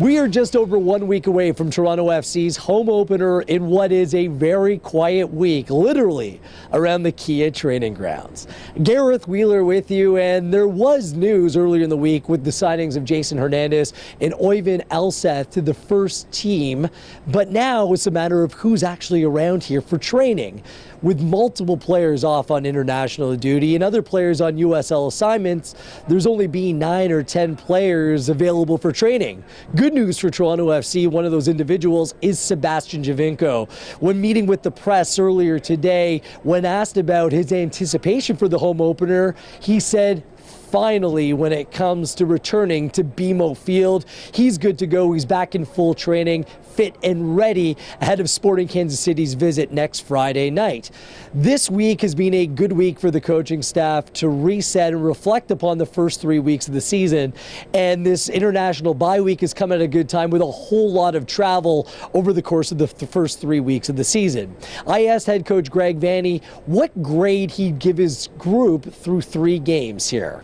We are just over 1 week away from Toronto FC's home opener in what is a very quiet week, literally, around the Kia training grounds. Gareth Wheeler with you, and there was news earlier in the week with the signings of Jason Hernandez and Oyvind Elseth to the first team, but now it's a matter of who's actually around here for training. With multiple players off on international duty and other players on USL assignments, there's only been 9 or 10 players available for training. Good news for Toronto FC, one of those individuals is Sebastian Giovinco. When meeting with the press earlier today, when asked about his anticipation for the home opener, he said, finally, when it comes to returning to BMO Field, he's good to go. He's back in full training, fit and ready ahead of Sporting Kansas City's visit next Friday night. This week has been a good week for the coaching staff to reset and reflect upon the first 3 weeks of the season. And this international bye week has come at a good time with a whole lot of travel over the course of the first 3 weeks of the season. I asked head coach Greg Vanney what grade he'd give his group through 3 games here.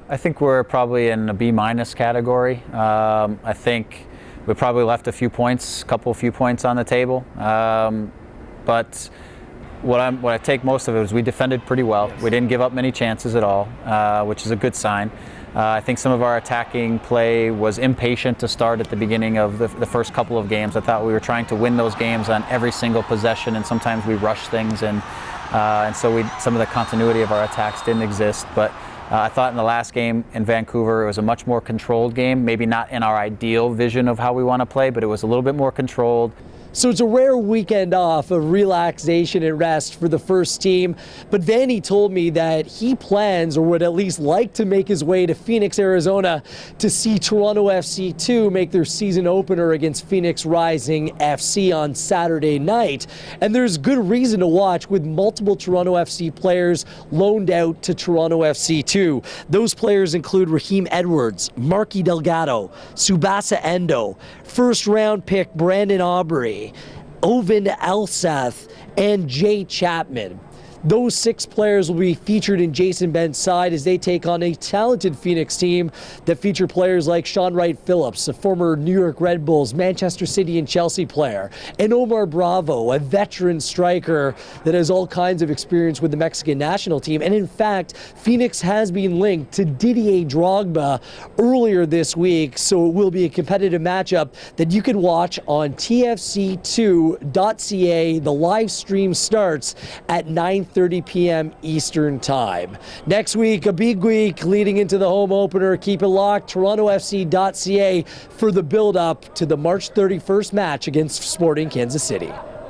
I think we're probably in a B- category. I think we probably left a few points on the table. But what I take most of it is we defended pretty well. We didn't give up many chances at all, which is a good sign. I think some of our attacking play was impatient to start at the beginning of the first couple of games. I thought we were trying to win those games on every single possession, and sometimes we rushed things, and so some of the continuity of our attacks didn't exist. But I thought in the last game in Vancouver, it was a much more controlled game, maybe not in our ideal vision of how we want to play, but it was a little bit more controlled. So it's a rare weekend off of relaxation and rest for the first team. But Vanney told me that he plans, or would at least like to make his way to Phoenix, Arizona to see Toronto FC II make their season opener against Phoenix Rising FC on Saturday night. And there's good reason to watch with multiple Toronto FC players loaned out to Toronto FC II. Those players include Raheem Edwards, Marky Delgado, Subasa Endo, first round pick Brandon Aubrey, Oyvind Elseth, and Jay Chapman. Those 6 players will be featured in Jason Bent's side as they take on a talented Phoenix team that feature players like Sean Wright-Phillips, a former New York Red Bulls, Manchester City and Chelsea player, and Omar Bravo, a veteran striker that has all kinds of experience with the Mexican national team. And in fact, Phoenix has been linked to Didier Drogba earlier this week, so it will be a competitive matchup that you can watch on TFC II.ca. The live stream starts at 9:30 p.m. Eastern Time. Next week, a big week leading into the home opener. Keep it locked, torontofc.ca for the build-up to the March 31st match against Sporting Kansas City.